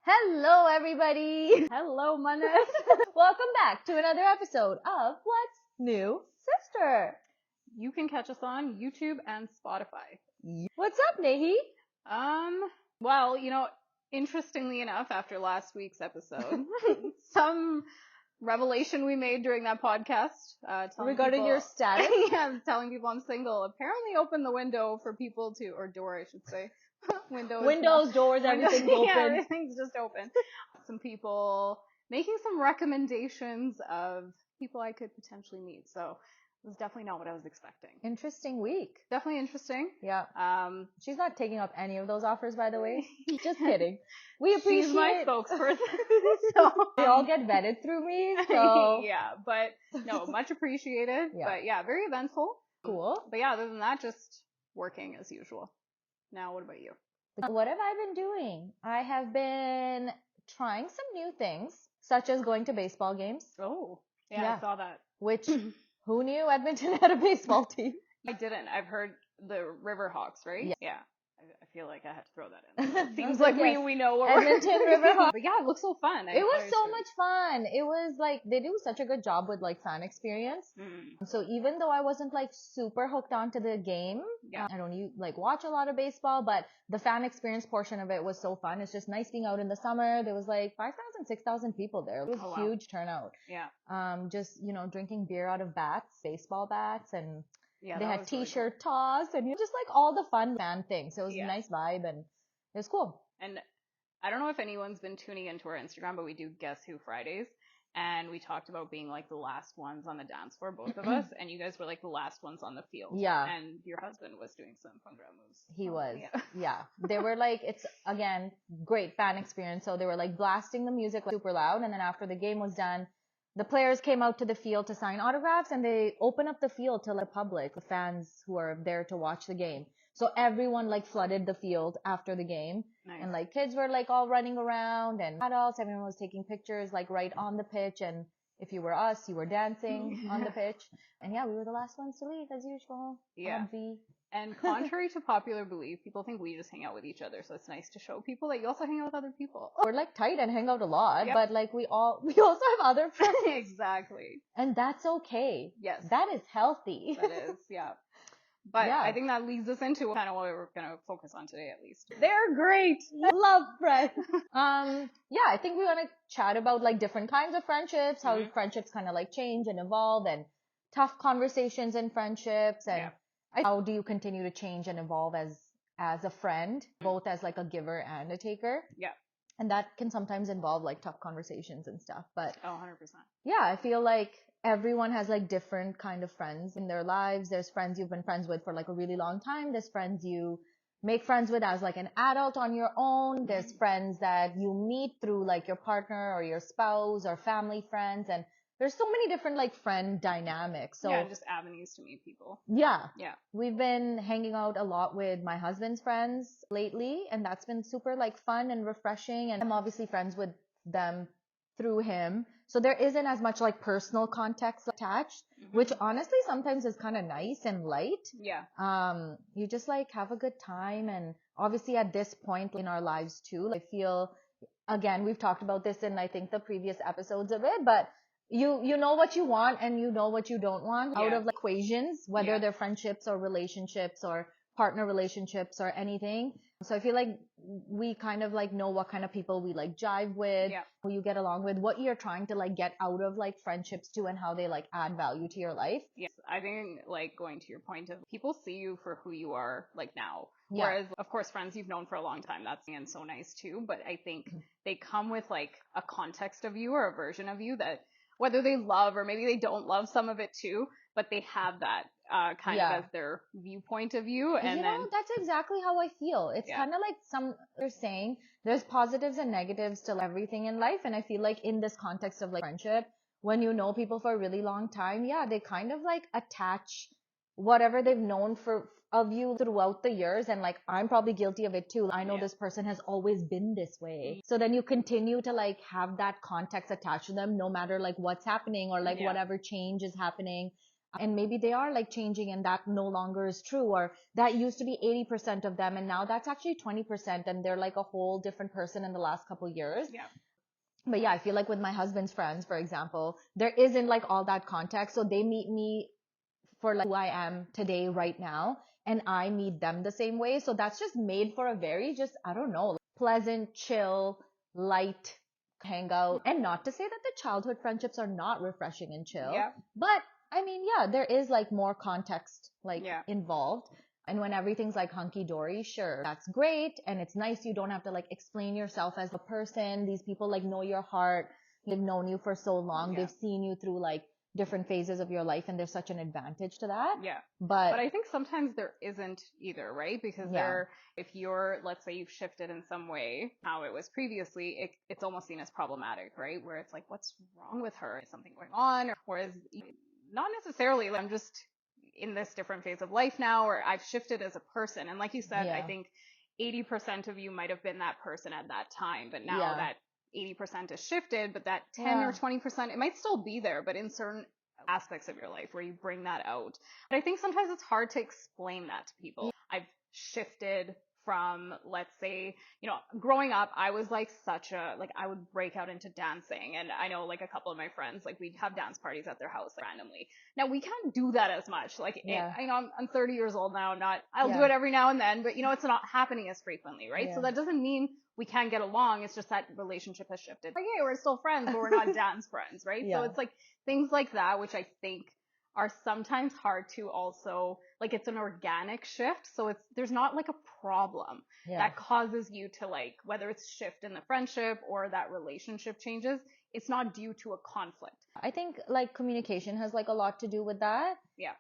Hello, everybody. Hello, Manas. Welcome back to another episode of What's New, Sister. You can catch us on YouTube and Spotify. What's up, Nehi? Well, interestingly enough, after last week's episode, some revelation we made during that podcast, Regarding your status? Yeah, telling people I'm single, apparently opened the window for people to, or door, I should say. Windows, doors, everything's open. Yeah, everything's just open. Some people making some recommendations of people I could potentially meet. So it was definitely not what I was expecting. Interesting week. Definitely interesting. Yeah. She's not taking up any of those offers, by the way. Just kidding. We appreciate. She's my spokesperson. So they all get vetted through me. So yeah, but no, much appreciated. Yeah. But yeah, very eventful. Cool. But yeah, other than that, just working as usual. Now, what about you? What have I been doing? I have been trying some new things, such as going to baseball games. Oh, yeah. Yeah. I saw that. Which, who knew Edmonton had a baseball team? I didn't. I've heard the Riverhawks, right? Yeah. I feel like I had to throw that in. It I seems was like like, yes. we know what Edmonton we're Riverhawks. But yeah, it looks so fun. It was so much fun. It was like, they do such a good job with like fan experience. So even though I wasn't like super hooked onto the game, Yeah. I don't like watch a lot of baseball, but the fan experience portion of it was so fun. It's just nice being out in the summer. There was like 5,000, 6,000 people there. It was Oh, a wow. huge turnout. Yeah. Just, drinking beer out of bats, baseball bats, and Yeah. they that had was really t-shirt toss and just like all the fun fan things. So it was Yeah. a nice vibe and it was cool. cool. And I don't know if anyone's been tuning into our Instagram, but we do Guess Who Fridays. And we talked about being like the last ones on the dance floor, both of us. And you guys were like the last ones on the field. Yeah. And your husband was doing some fun grab moves. He was. Yeah. Yeah. They were like, it's again, great fan experience. So they were like blasting the music like, super loud. And then after the game was done, the players came out to the field to sign autographs and they open up the field to the public, the fans who are there to watch the game. So everyone like flooded the field after the game. Nice. And like kids were like all running around and adults, everyone was taking pictures like right on the pitch. And if you were us, you were dancing on the pitch. And yeah, we were the last ones to leave as usual. Yeah. Obvi. And contrary to popular belief, people think we just hang out with each other. So it's nice to show people that you also hang out with other people. We're like tight and hang out a lot, Yep. but like we also have other friends. Exactly. And that's okay. Yes. That is healthy. That is, yeah. But Yeah. I think that leads us into kind of what we're going to focus on today, at least. They're great. I love friends. Yeah, I think we want to chat about like different kinds of friendships, how Mhm. friendships kind of like change and evolve, and tough conversations in friendships, and Yeah. how do you continue to change and evolve as a friend, both as like a giver and a taker. Yeah. And that can sometimes involve like tough conversations and stuff. But Oh, 100%. yeah, I feel like everyone has like different kind of friends in their lives. There's friends you've been friends with for like a really long time. There's friends you make friends with as like an adult on your own. There's friends that you meet through like your partner or your spouse or family friends. And there's so many different like friend dynamics. So yeah, just avenues to meet people. yeah, Yeah. we've been hanging out a lot with my husband's friends lately, and that's been super like fun and refreshing. And I'm obviously friends with them through him. So there isn't as much like personal context attached, which honestly sometimes is kind of nice and light. Yeah. You just like have a good time. And obviously at this point in our lives too, I feel, again, we've talked about this in I think the previous episodes of it, but you know what you want and you know what you don't want out Yeah. of like, equations, whether Yeah. they're friendships or relationships or partner relationships or anything. So I feel like we kind of like know what kind of people we like jive with, Yeah. who you get along with, what you're trying to like get out of like friendships too, and how they like add value to your life. Yes. I think, like, going to your point of people see you for who you are, like, now. Yeah. Whereas, of course, friends you've known for a long time, that's and so nice too. But I think they come with like a context of you or a version of you that whether they love or maybe they don't love some of it too, but they have that kind Yeah. of as their viewpoint of you. And you then know, that's exactly how I feel. It's Yeah. kind of like some are saying there's positives and negatives to everything in life. And I feel like in this context of like friendship, when you know people for a really long time, yeah, they kind of like attach whatever they've known of you throughout the years. And like, I'm probably guilty of it too. I know Yeah. this person has always been this way. So then you continue to like have that context attached to them no matter like what's happening or like Yeah. whatever change is happening. And maybe they are like changing and that no longer is true, or that used to be 80% of them and now that's actually 20% and they're like a whole different person in the last couple years. Yeah. But yeah, I feel like with my husband's friends, for example, there isn't like all that context. So they meet me for like who I am today, right now, and I meet them the same way. So that's just made for a very just, I don't know, pleasant, chill, light hangout. And not to say that the childhood friendships are not refreshing and chill, Yeah. but I mean, yeah, there is like more context like Yeah. involved. And when everything's like hunky dory, sure, that's great. And it's nice. You don't have to like explain yourself as a person. These people like know your heart. They've known you for so long. Yeah. They've seen you through like different phases of your life and there's such an advantage to that. Yeah. But But I think sometimes there isn't either, right? Because yeah, if you're, let's say you've shifted in some way how it was previously, it's almost seen as problematic, right? Where it's like, what's wrong with her? Is something going on? Whereas not necessarily, I'm just in this different phase of life now, or I've shifted as a person. And like you said, I yeah, think 80% of you might have been that person at that time, but now yeah, that 80% is shifted, but that 10 yeah, or 20%, it might still be there, but in certain aspects of your life where you bring that out. But I think sometimes it's hard to explain that to people. I've shifted from, let's say, growing up, I was like I would break out into dancing. And I know like a couple of my friends, like we'd have dance parties at their house like, randomly. Now we can't do that as much. Like, yeah, I'm 30 years old now. I'll do yeah, it every now and then, but it's not happening as frequently, right? So yeah, that doesn't mean we can't get along. It's just that relationship has shifted. Like, hey, we're still friends, but we're not dance friends, right? So yeah, it's like things like that, which I think are sometimes hard to also, like, it's an organic shift. So there's not like a problem yeah. that causes you to, like, whether it's shift in the friendship or that relationship changes, it's not due to a conflict. I think like communication has like a lot to do with that. Yeah.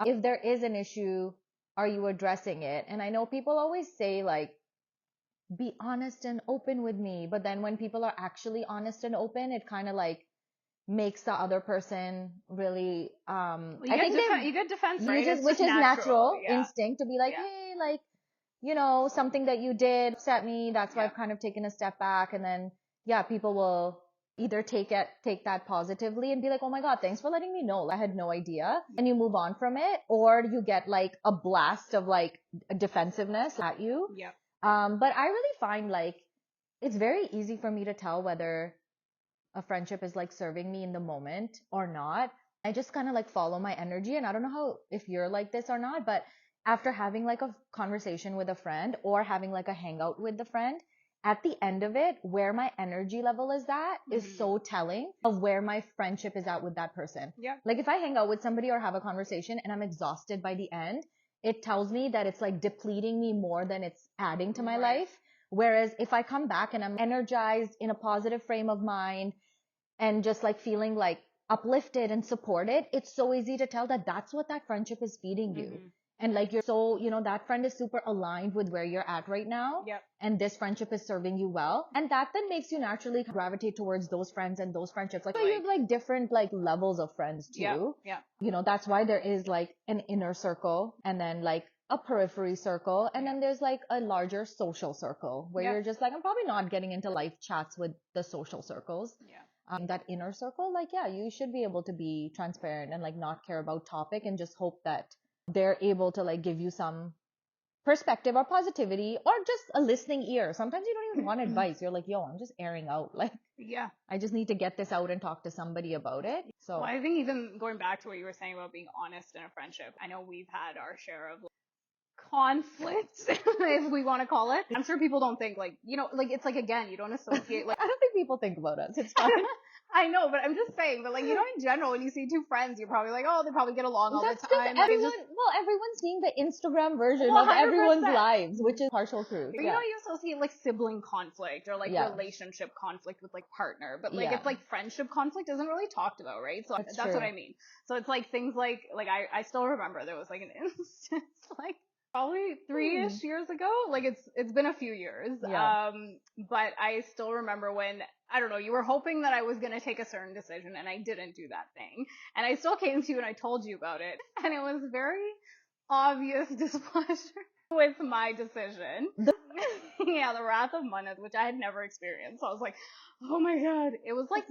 If there is an issue, are you addressing it? And I know people always say like, be honest and open with me. But then when people are actually honest and open, it kind of like makes the other person really, Well, I think you get defense, right? uses, It's which just is natural Yeah. instinct to be like, Yeah. hey, like, something that you did upset me. That's why Yeah. I've kind of taken a step back. And then, yeah, people will either take that positively and be like, oh my God, thanks for letting me know. I had no idea. And you move on from it, or you get like a blast of like defensiveness at you. Yeah. But I really find like it's very easy for me to tell whether a friendship is like serving me in the moment or not. I just kind of like follow my energy. And I don't know how, if you're like this or not, but after having like a conversation with a friend or having like a hangout with the friend, at the end of it, where my energy level is at is so telling of where my friendship is at with that person. Yeah. Like if I hang out with somebody or have a conversation and I'm exhausted by the end, it tells me that it's like depleting me more than it's adding to my Right. life. Whereas if I come back and I'm energized in a positive frame of mind and just like feeling like uplifted and supported, it's so easy to tell that that's what that friendship is feeding you. And like you're so, that friend is super aligned with where you're at right now. Yep. And this friendship is serving you well. And that then makes you naturally gravitate towards those friends and those friendships. Like, so you have like different like levels of friends too. Yeah. That's why there is like an inner circle and then like a periphery circle. And then there's like a larger social circle where you're just like, I'm probably not getting into life chats with the social circles. Yeah. That inner circle, like, yeah, you should be able to be transparent and like not care about topic and just hope that they're able to like give you some perspective or positivity or just a listening ear. Sometimes you don't even want advice. You're like, yo, I'm just airing out. Like, Yeah. I just need to get this out and talk to somebody about it. So Well, I think even going back to what you were saying about being honest in a friendship, I know we've had our share of conflict, if we want to call it. I'm sure people don't think like, like it's like, again, you don't associate like, I don't think people think about us. It's fine. I know, but I'm just saying, but like, in general, when you see two friends, you're probably like, oh, they probably get along all That's the just time. Like, everyone's seeing the Instagram version Well, of everyone's 100%. lives, which is partial truth. But you associate like sibling conflict or like relationship conflict with like partner, but like it's like friendship conflict isn't really talked about, right? So that's what I mean. So it's like things like I still remember there was like an instance like probably 3-ish years ago. Like it's been a few years. Yeah. But I still remember when, I don't know, you were hoping that I was going to take a certain decision and I didn't do that thing. And I still came to you and I told you about it. And it was very obvious displeasure with my decision. Yeah, the wrath of Manad, which I had never experienced. So I was like, oh my God. It was like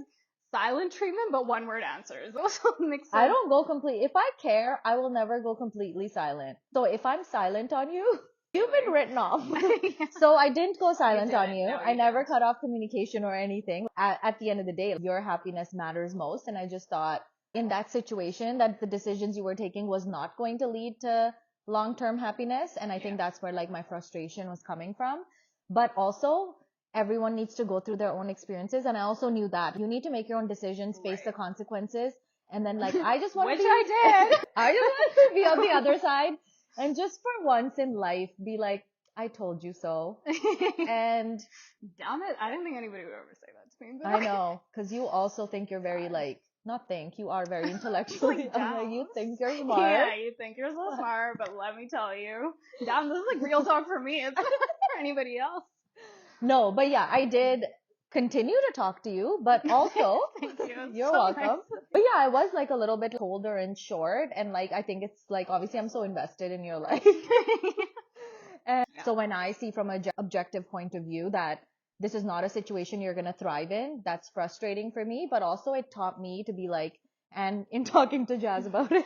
silent treatment, but one word answers. Also makes sense. I don't go complete. If I care, I will never go completely silent. So if I'm silent on you, you've been written off. Yeah. So I didn't go silent on didn't. you. No, I you never didn't. cut off communication or anything. At the end of the day, your happiness matters most. And I just thought in that situation that the decisions you were taking was not going to lead to long-term happiness. And I think that's where like my frustration was coming from. But also everyone needs to go through their own experiences. And I also knew that you need to make your own decisions, face the Right. consequences. And then like, I just want to Which be, I did. I just want to be on the other side and just for once in life be like, I told you so. And Damn it, I didn't think anybody would ever say that to me. But I know, because you also think you're very like, not think, you are very intellectually. Like, I'm like, you damn. think you're smart. Yeah, you think you're so smart, but let me tell you, damn, this is like real talk for me. It's not for anybody else. No, but yeah, I did continue to talk to you, but also, Thank you. you're So welcome. nice. But yeah, I was like a little bit colder and short, and like, I think it's like, obviously I'm so invested in your life. And so when I see from an objective point of view that this is not a situation you're going to thrive in, that's frustrating for me, but also it taught me to be like, and in talking to Jazz about it,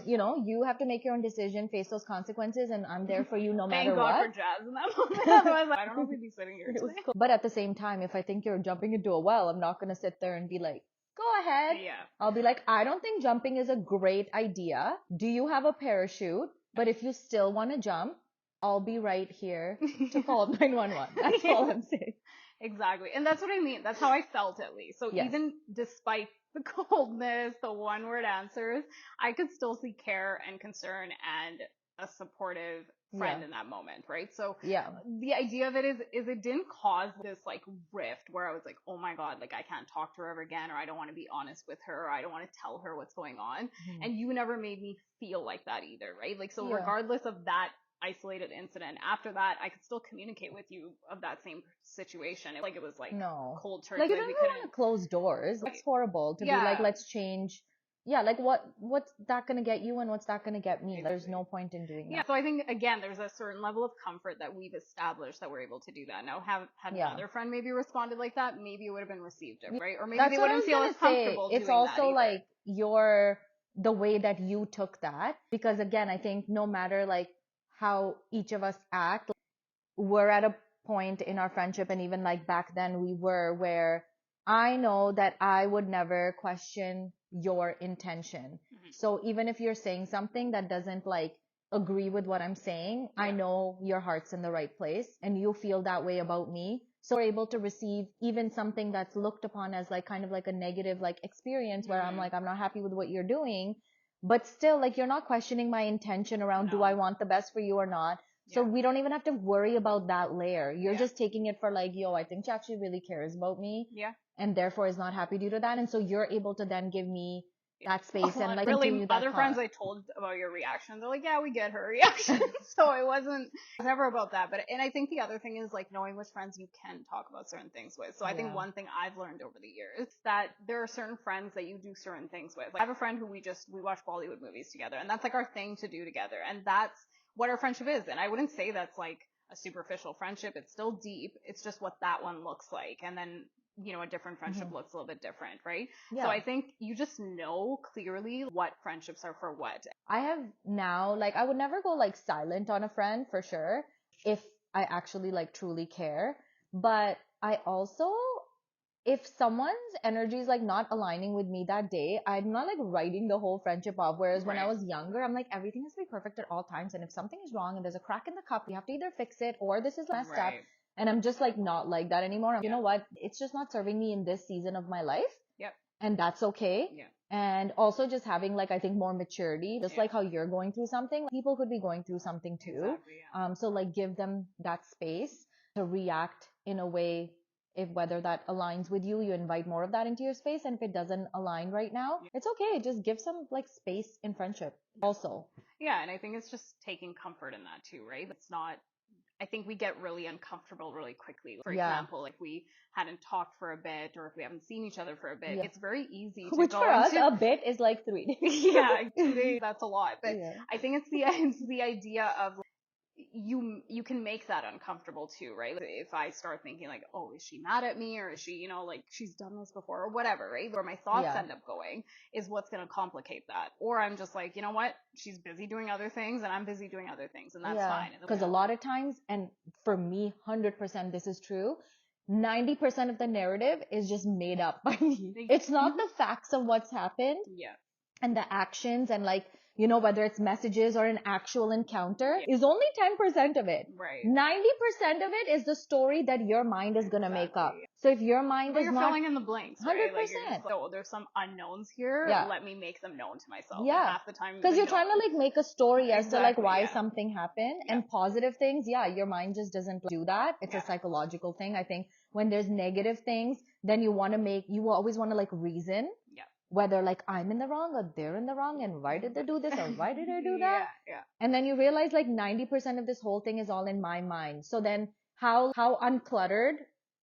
you know, you have to make your own decision, face those consequences, and I'm there for you no matter Thank God what. for Jazz in that moment. Otherwise, I don't know if we'd be sitting here It was today. cool. But at the same time, if I think you're jumping into a well, I'm not going to sit there and be like, go ahead. Yeah. I'll be like, I don't think jumping is a great idea. Do you have a parachute? But if you still want to jump, I'll be right here to call 911. That's all I'm saying. Exactly. And that's what I mean. That's how I felt at least. So Yes. even despite the coldness, the one word answers, I could still see care and concern and a supportive friend Yeah. in that moment, right? So Yeah. the idea of it is it didn't cause this like rift where I was like, oh my God, like I can't talk to her ever again, or I don't want to be honest with her, or I don't want to tell her what's going on. Mhm. And you never made me feel like that either, right? Like, so Yeah. regardless of that isolated incident, after that, I could still communicate with you of that same situation. Like it was like No. cold turkey. Like you Like don't we even want couldn't. to close doors. That's Right. horrible to be Yeah. like, let's change. Yeah, like what's that gonna get you and what's that gonna get me? There's Exactly. no point in doing Yeah, that. so I think again, there's a certain level of comfort that we've established that we're able to do that. Now, had Yeah. another friend maybe responded like that, maybe it would have been received different, right? Or maybe That's they what I wouldn't was feel gonna as say. comfortable It's doing that also either. like the way that you took that, because again, I think no matter like how each of us act, we're at a point in our friendship, and even like back then we were, where I know that I would never question your intention. Mhm. So even if you're saying something that doesn't like agree with what I'm saying, I Yeah. know your heart's in the right place and you feel that way about me. So we're able to receive even something that's looked upon as like kind of like a negative like experience where I'm Mhm. like, I'm not happy with what you're doing, but still like you're not questioning my intention around do No. I want the best for you or not. So Yeah. we don't even have to worry about that layer. You're Yeah. just taking it for like, yo, I think she actually really cares about me Yeah. and therefore is not happy due to that. And so you're able to then give me that space and like really continue that other friends I told about your reactions, they're like, yeah, we get her reaction. So it was never about that. But and I think the other thing is like knowing which friends you can talk about certain things with. So I think Yeah. one thing I've learned over the years is that there are certain friends that you do certain things with. Like I have a friend who we watch Bollywood movies together, and that's like our thing to do together, and that's what our friendship is. And I wouldn't say that's like a superficial friendship. It's still deep. It's just what that one looks like. And then, you know, a different friendship looks a little bit different, right? Yeah. So I think you just know clearly what friendships are for what. I have now, like, I would never go like silent on a friend for sure if I actually like truly care. But I also, if someone's energy is like not aligning with me that day, I'm not like writing the whole friendship off. Whereas when I Right. was younger, I'm like, everything has to be perfect at all times. And if something is wrong and there's a crack in the cup, we have to either fix it or this is messed up. Right. And I'm just like not like that anymore. You Yeah. know what? It's just not serving me in this season of my life. Yep. And that's okay. Yeah. And also just having like, I think more maturity, just Yeah. like how you're going through something, people could be going through something too. Exactly, yeah. So like give them that space to react in a way, if whether that aligns with you, you invite more of that into your space. And if it doesn't align right now, Yeah. it's okay. Just give some like space in friendship also. Yeah, and I think it's just taking comfort in that too, right? It's not, I think we get really uncomfortable really quickly. For Yeah. example, if we hadn't talked for a bit or if we haven't seen each other for a bit, Yeah. it's very easy to Which go for us, into. a bit is like 3 days. Yeah, 2 days, that's a lot. But Yeah. I think it's the idea of you can make that uncomfortable too, right? Like, if I start thinking like, oh, is she mad at me, or is she, like she's done this before or whatever, right? Where my thoughts Yeah. end up going is what's going to complicate that. Or I'm just like, you know what? She's busy doing other things and I'm busy doing other things, and that's fine. Because a lot of times, and for me, 100% this is true, 90% of the narrative is just made up by me. It's not the facts of what's happened Yeah. and the actions and like, whether it's messages or an actual encounter is only 10% of it. Right. 90% of it is the story that your mind is going to make up. So if your mind is you're not filling in the blanks, right? 100%. Like you're just like, oh, there's some unknowns here. Yeah. Let me make them known to myself. Yeah. And half the time, because you're trying to like make a story as to like Exactly, why yeah. something happened, Yeah. and positive things, your mind just doesn't do that. It's a psychological thing. I think when there's negative things, then you always want to like reason whether like I'm in the wrong or they're in the wrong, and why did they do this or why did I do that? Yeah. And then you realize like 90% of this whole thing is all in my mind. So then how uncluttered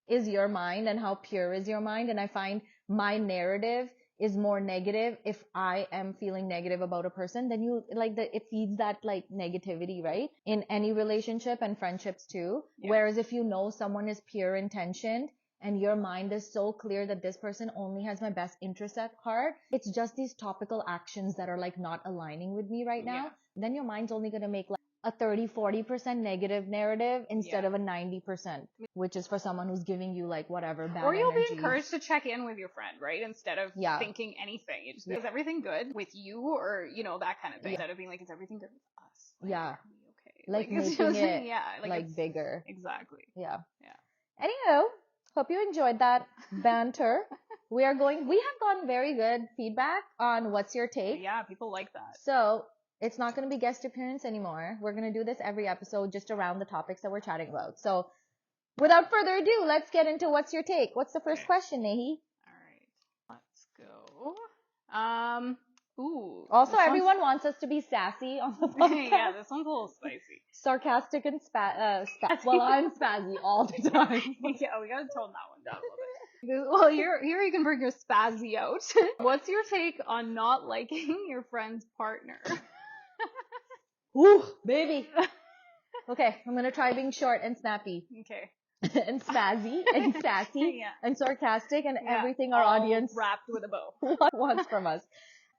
is your mind and how pure is your mind? And I find my narrative is more negative. If I am feeling negative about a person, then it feeds that like negativity, right? In any relationship and friendships too. Yeah. Whereas if someone is pure intentioned, and your mind is so clear that this person only has my best interest at heart, it's just these topical actions that are like not aligning with me right now, then your mind's only going to make like a 30-40% negative narrative instead of a 90%, which is for someone who's giving you like whatever bad Or you'll energy. be encouraged to check in with your friend, right? Instead of thinking anything. It's just, is everything good with you, or, that kind of thing. Instead of being like, is everything good with us? Like, are we okay? Like it's making just, it like bigger. Exactly. Yeah. Yeah. Anywho, hope you enjoyed that banter. We have gotten very good feedback on what's your take. Yeah, people like that. So it's not going to be guest appearance anymore. We're going to do this every episode just around the topics that we're chatting about. So without further ado, let's get into what's your take. What's the first question, Nehi? All right. Let's go. Ooh. Also, everyone wants us to be sassy on the podcast. Yeah, this one's a little spicy. Sarcastic and well, I'm spazzy all the time. Yeah, we gotta tone that one down a little bit. Well, here you can bring your spazzy out. What's your take on not liking your friend's partner? Ooh, baby. Okay, I'm gonna try being short and snappy. Okay. And spazzy and sassy and sarcastic and everything our all audience wrapped with a bow wants from us.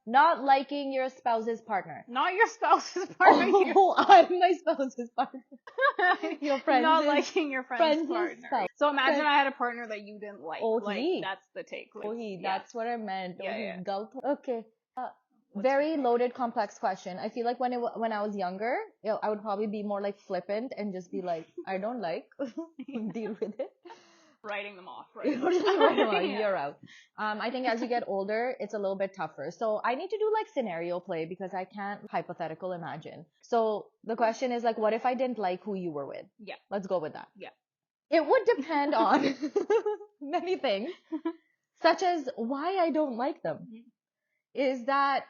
Not liking your spouse's partner. Not your spouse's partner. Oh, I'm my spouse's partner. Your friends. Not liking your friend's partner. Spouse. So imagine I had a partner that you didn't like. Oh, like, that's the take. Like, that's what I meant. Yeah. Gulp. Okay. Very loaded, complex question. I feel like when I was younger, I would probably be more like flippant and just be like, I don't like, deal with it. Writing them off, right? You're out. I think as you get older, it's a little bit tougher. So I need to do like scenario play because I can't hypothetical imagine. So the question is like, what if I didn't like who you were with? Yeah. Let's go with that. Yeah. It would depend on many things, such as why I don't like them. Mm-hmm. Is that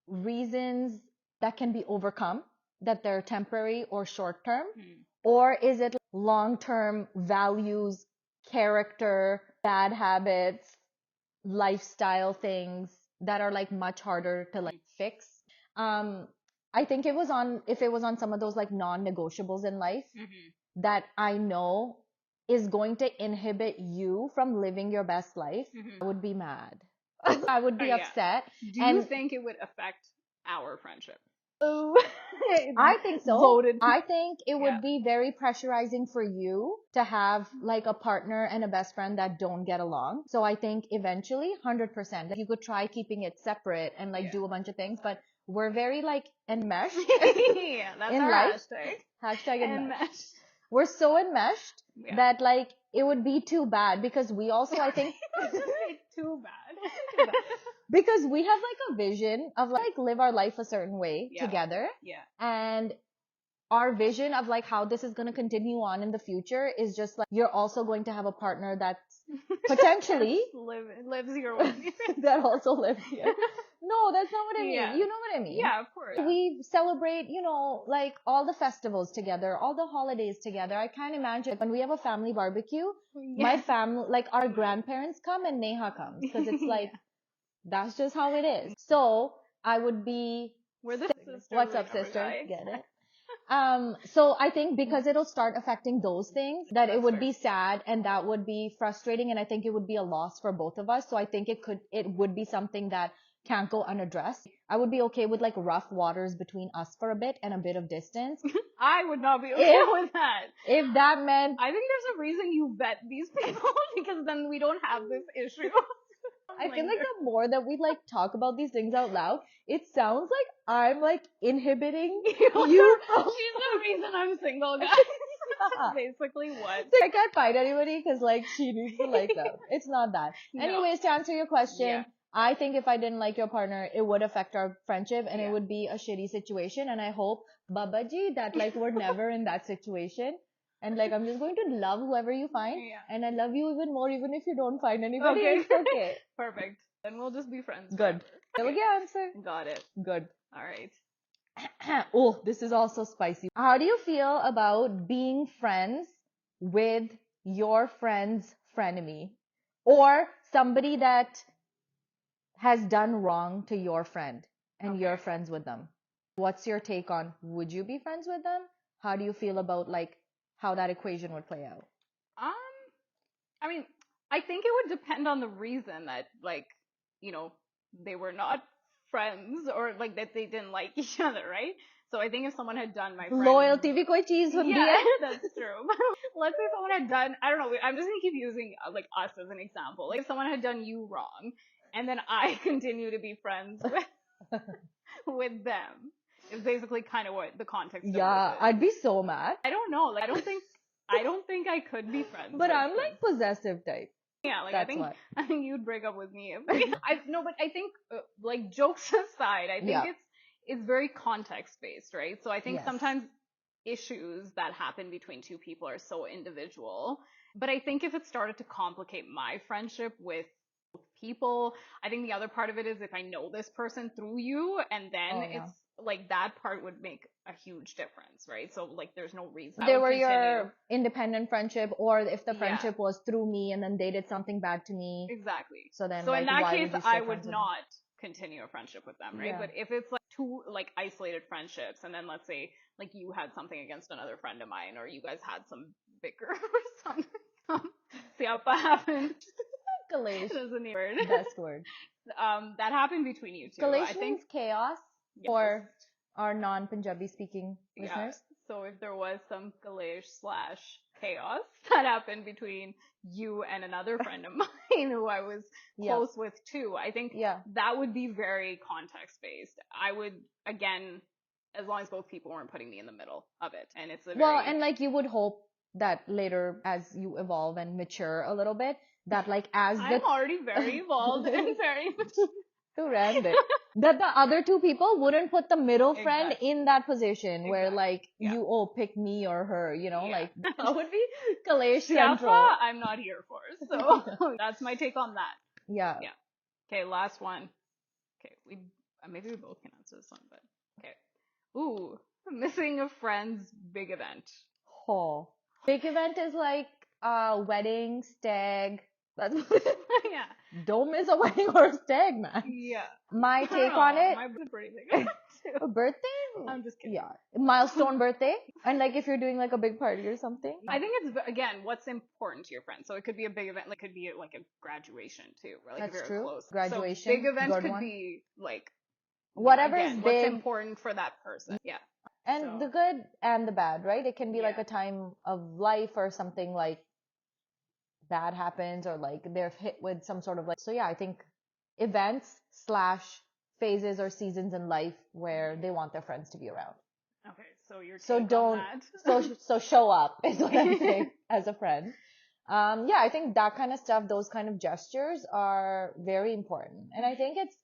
reasons that can be overcome, that they're temporary or short term? Mm-hmm. Or is it long-term values, character, bad habits, lifestyle things that are like much harder to like fix? I think if it was on some of those like non-negotiables in life that I know is going to inhibit you from living your best life, I would be mad. I would be upset. Do you think it would affect our friendship? I think so. I think it would be very pressurizing for you to have like a partner and a best friend that don't get along. So I think eventually 100% you could try keeping it separate and like do a bunch of things, but we're very like enmeshed that's in our life. Hashtag enmeshed. We're so enmeshed that like it would be too bad because we also, I think too bad. Because we have like a vision of like live our life a certain way together. Yeah. And our vision of like how this is going to continue on in the future is just like you're also going to have a partner that's potentially lives your way. That also lives here. No, that's not what I mean. You know what I mean? Yeah, of course. We celebrate, like all the festivals together, all the holidays together. I can't imagine when we have a family barbecue, my family, like our grandparents come and Neha comes because it's like, that's just how it is. So I would be, we're the sisters. What's up, sister? Get it? So I think because it'll start affecting those things, that it That's would fair. be sad and that would be frustrating, and I think it would be a loss for both of us. So I think it would be something that can't go unaddressed. I would be okay with like rough waters between us for a bit and a bit of distance. I would not be okay If- with that. If that meant, I think there's a reason you vet these people because then we don't have this issue. I feel like the more that we like talk about these things out loud, it sounds like I'm like inhibiting you from She's the reason I'm single, guys. Yeah. Basically what? I can't fight anybody because like she needs to like them. It's not that. No. Anyways, to answer your question, Yeah. I think if I didn't like your partner, it would affect our friendship and Yeah. it would be a shitty situation. And I hope, Babaji, that like we're never in that situation. And like I'm just going to love whoever you find. Yeah. And I love you even more even if you don't find anybody. Okay. It's okay. Perfect. Then we'll just be friends. Good. forever. Okay, answer. Got it. Good. All right. Oh, this is also spicy. How do you feel about being friends with your friend's frenemy or somebody that has done wrong to your friend and you're Okay. friends with them? What's your take on would you be friends with them? How do you feel about like how that equation would play out? I mean, I think it would depend on the reason that, like, you know, they were not friends or like that they didn't like each other, right? So I think if someone had done my friend, Loyalty भी कोई चीज होती yeah, है. that's true. Let's say someone had done, I don't know, I'm just gonna keep using like us as an example. Like if someone had done you wrong, and then I continue to be friends with them, is basically kind of what the context. Yeah, of it is. I'd be so mad. I don't know. Like I don't think I could be friends. But with I'm them. like possessive type. Yeah, like That's I think you'd break up with me. But I think like jokes aside, I think Yeah. it's very context based, right? So I think Yes. sometimes issues that happen between two people are so individual. But I think if it started to complicate my friendship with people, I think the other part of it is if I know this person through you, and then Oh, yeah. it's like that part would make a huge difference, right? So like there's no reason. I They would were continue. your independent friendship, or if the Yeah. friendship was through me and then they did something bad to me. Exactly. So then, So like, in that why case, would you stay I would friends with them? not continue a friendship with them, right? Yeah. But if it's like two like isolated friendships, and then let's say like you had something against another friend of mine, or you guys had some bicker or something, siapa happened. Kalesh, Doesn't even word. best word. That happened between you two. Kalesh I think. means chaos Yes. for our non-Punjabi speaking Yeah. listeners. So if there was some Kalesh/chaos that happened between you and another friend of mine who I was Yeah. close with too, I think Yeah. that would be very context based. I would, again, as long as both people weren't putting me in the middle of it. And it's a Well, very, and like you would hope that later as you evolve and mature a little bit, that like as the I'm already very evolved and very much. to rend it, that the other two people wouldn't put the middle friend Exactly. in that position where Exactly. like Yeah. you pick me or her, you know, Yeah. like that would be Kalesh Central. Siapa, I'm not here for. So that's my take on that. Yeah. Yeah. Okay, last one. Okay, maybe we both can answer this one, but okay. Ooh, missing a friend's big event. Oh. Big event is like wedding, stag. That's Yeah. don't miss a wedding or a stag, man. Yeah. My take on it, My pretty big event too. a birthday? I'm just kidding. Yeah. Milestone birthday. And like if you're doing like a big party or something. I think it's again what's important to your friends. So it could be a big event, like it could be like a graduation too, right? Like That's if you're true. close. Graduation, So big event good could one. be like Whatever again, is what's big. important for that person. Yeah. And So- the good and the bad, right? It can be like Yeah. a time of life or something like bad happens or like they're hit with some sort of like, so yeah, I think events / phases or seasons in life where they want their friends to be around. Okay, so your So take don't, on that. so show up is what I'm saying as a friend. Yeah, I think that kind of stuff, those kind of gestures are very important. And I think it's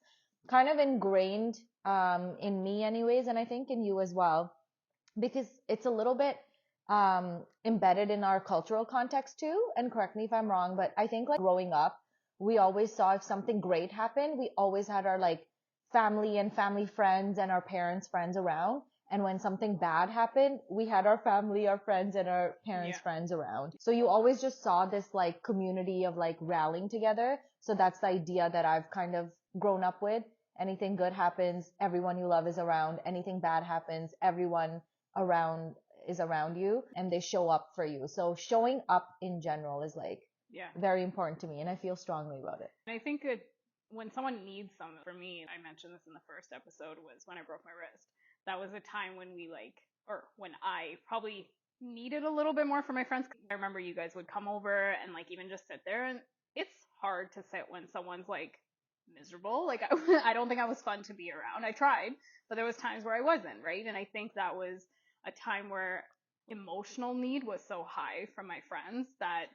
kind of ingrained, in me anyways. And I think in you as well, because it's a little bit, embedded in our cultural context too. And correct me if I'm wrong, but I think like growing up, we always saw if something great happened, we always had our like family and family friends and our parents' friends around. And when something bad happened, we had our family, our friends, and our parents' Yeah. friends around. So you always just saw this like community of like rallying together. So that's the idea that I've kind of grown up with. Anything good happens, everyone you love is around. Anything bad happens, everyone around around you and they show up for you. So showing up in general is like Yeah. very important to me, and I feel strongly about it. And I think that when someone needs something, for me, I mentioned this in the first episode, was when I broke my wrist. That was a time when we or when I probably needed a little bit more from my friends. I remember you guys would come over and like even just sit there, and it's hard to sit when someone's like miserable. Like I don't think I was fun to be around. I tried, but there was times where I wasn't, right? And I think that was a time where emotional need was so high from my friends that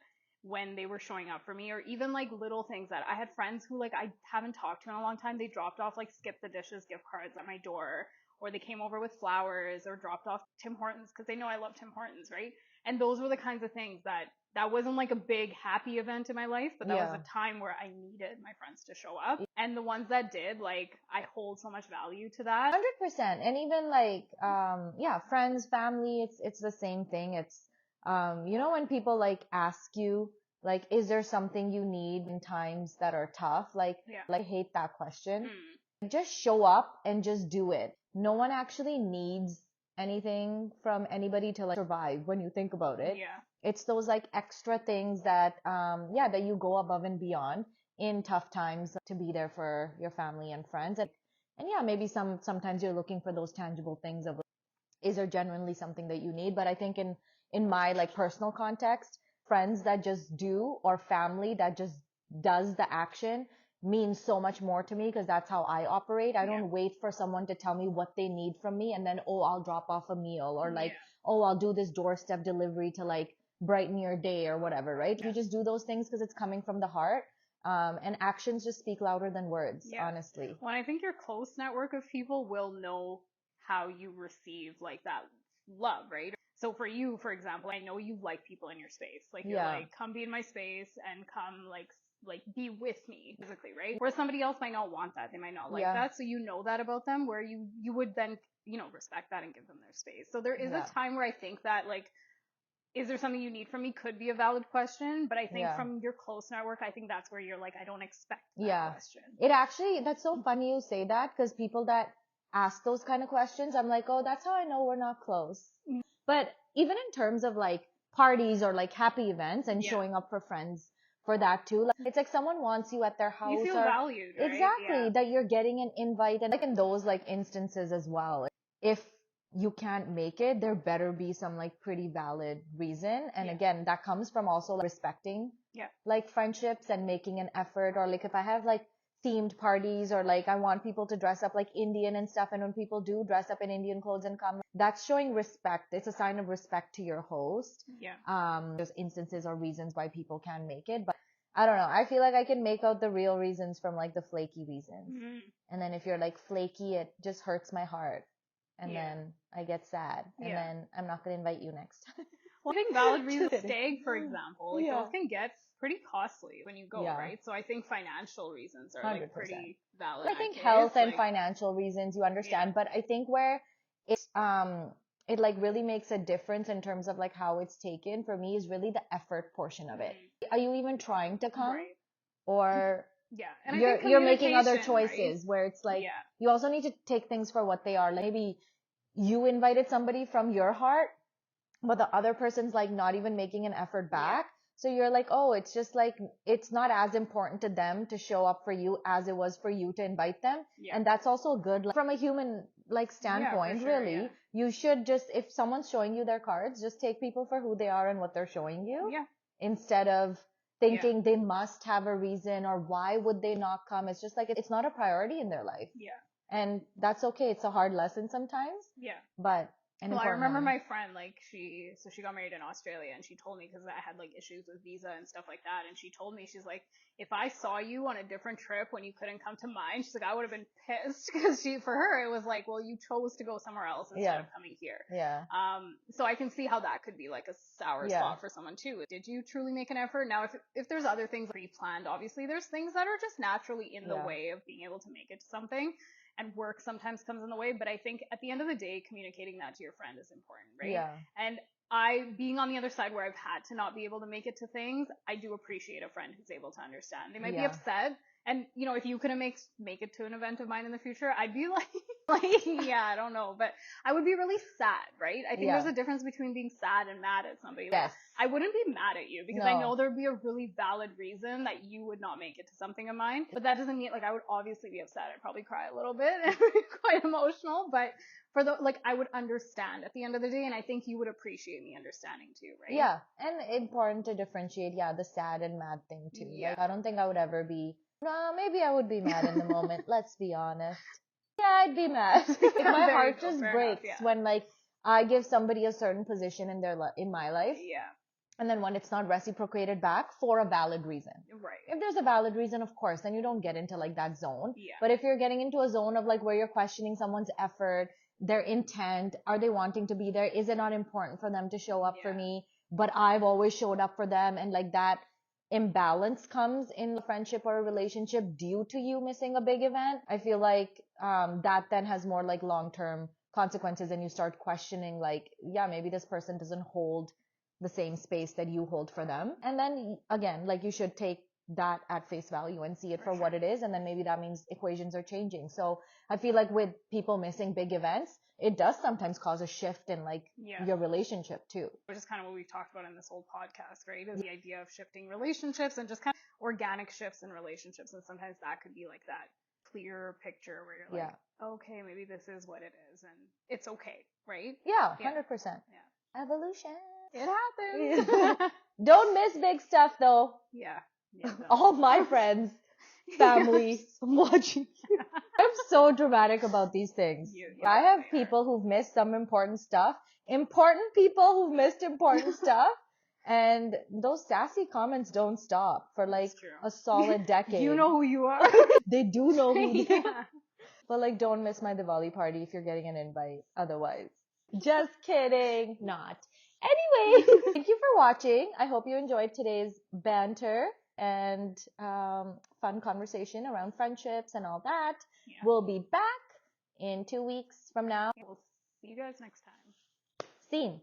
when they were showing up for me, or even like little things that I had friends who like I haven't talked to in a long time, they dropped off like skip the dishes gift cards at my door, or they came over with flowers, or dropped off Tim Hortons because they know I love Tim Hortons, right? And those were the kinds of things that wasn't like a big happy event in my life, but that was Yeah. a time where I needed my friends to show up. And the ones that did, like, I hold so much value to that. 100%. And even like, yeah, friends, family, it's the same thing. It's, you know, when people like ask you, like, is there something you need in times that are tough? Like, Yeah. I hate that question. Just show up and just do it. No one actually needs anything from anybody to like survive when you think about it. Yeah. It's those like extra things that, yeah, that you go above and beyond in tough times to be there for your family and friends. And yeah, maybe sometimes you're looking for those tangible things of, is there genuinely something that you need? But I think in my like personal context, friends that just do, or family that just does the action, means so much more to me, because that's how I operate. I don't wait for someone to tell me what they need from me and then, oh, I'll drop off a meal, or like, oh, I'll do this doorstep delivery to like brighten your day or whatever, right? You just do those things because it's coming from the heart. And actions just speak louder than words, honestly. Well, I think your close network of people will know how you receive like that love, right? So for you, for example, I know you like people in your space. Like you're like, come be in my space and come like be with me physically, right? Where somebody else might not want that. They might not like that. So you know that about them, where you would then, you know, respect that and give them their space. So there is a time where I think that like, is there something you need from me could be a valid question, but I think from your close network, I think that's where you're like, I don't expect that question. It actually, that's so funny you say that, because people that ask those kind of questions, I'm like, oh, that's how I know we're not close. But even in terms of like parties or like happy events and showing up for friends for that too, like, it's like someone wants you at their house. You feel valued, right? Exactly, that you're getting an invite. And like in those like instances as well, if you can't make it, there better be some like pretty valid reason. And again, that comes from also like, respecting like friendships and making an effort. Or like if I have like themed parties, or like I want people to dress up like Indian and stuff, and when people do dress up in Indian clothes and come, that's showing respect. It's a sign of respect to your host. There's instances or reasons why people can make it, but I don't know. I feel like I can make out the real reasons from like the flaky reasons. And then if you're like flaky, it just hurts my heart. And then I get sad. And then I'm not going to invite you next time. Well, I think valid reasons, stag, for example, like those can get pretty costly when you go, right? So I think financial reasons are like 100%. pretty valid. I think health and financial reasons you understand, but I think where it's it like really makes a difference in terms of like how it's taken for me is really the effort portion of it. Are you even trying to come? Or and you're making other choices, right? where it's like you also need to take things for what they are. Like maybe you invited somebody from your heart, but the other person's like not even making an effort back. So you're like, oh, it's just like, it's not as important to them to show up for you as it was for you to invite them. And that's also good, like, from a human like standpoint, really. You should just, if someone's showing you their cards, just take people for who they are and what they're showing you. Instead of thinking they must have a reason, or why would they not come? It's just like, it's not a priority in their life. And that's okay. It's a hard lesson sometimes. But well, I remember my friend, like she got married in Australia, and she told me, because I had like issues with visa and stuff like that, and she told me, she's like, if I saw you on a different trip when you couldn't come to mine, she's like, I would have been pissed, because for her it was like, well, you chose to go somewhere else instead of coming here. So I can see how that could be like a sour spot for someone too. Did you truly make an effort? Now, if there's other things pre-planned, obviously there's things that are just naturally in the way of being able to make it to something. And work sometimes comes in the way, but I think at the end of the day, communicating that to your friend is important, right? And I, being on the other side where I've had to not be able to make it to things, I do appreciate a friend who's able to understand. They might be upset, And if you couldn't make it to an event of mine in the future, I'd be like, yeah, I don't know, but I would be really sad, right? I think there's a difference between being sad and mad at somebody. Yes. I wouldn't be mad at you because I know there'd be a really valid reason that you would not make it to something of mine. But that doesn't mean I would obviously be upset. I'd probably cry a little bit and be quite emotional, but I would understand at the end of the day, and I think you would appreciate me understanding too, right? Yeah, and important to differentiate, the sad and mad thing too. Yeah. I don't think I would ever be, no, maybe I would be mad in the moment, let's be honest. Yeah, I'd be mad. My heart just breaks when I give somebody a certain position in my life. Yeah. And then when it's not reciprocated back for a valid reason. Right. If there's a valid reason, of course, then you don't get into that zone. Yeah. But if you're getting into a zone of where you're questioning someone's effort, their intent, are they wanting to be there? Is it not important for them to show up for me? But I've always showed up for them, and that imbalance comes in a friendship or a relationship due to you missing a big event. I feel that then has more long-term consequences, and you start questioning maybe this person doesn't hold the same space that you hold for them. And then again, you should take that at face value and see it for what it is. And then maybe that means equations are changing. So I feel with people missing big events, it does sometimes cause a shift in your relationship too. Which is kind of what we've talked about in this whole podcast, right? Is the idea of shifting relationships and just kind of organic shifts in relationships. And sometimes that could be that clear picture where you're okay, maybe this is what it is and it's okay, right? Yeah, 100%. Yeah. Evolution. It happens. Don't miss big stuff though. Yeah. All my friends, family, watching. I'm so dramatic about these things. I have people who've missed some important stuff, important people who've missed important stuff, and those sassy comments don't stop for a solid decade. You know who you are. They do know who they are. But don't miss my Diwali party if you're getting an invite otherwise. Just kidding. Not. Anyway, thank you for watching. I hope you enjoyed today's banter and fun conversation around friendships and all that. Yeah. We'll be back in 2 weeks from now. We'll see you guys next time. Scene.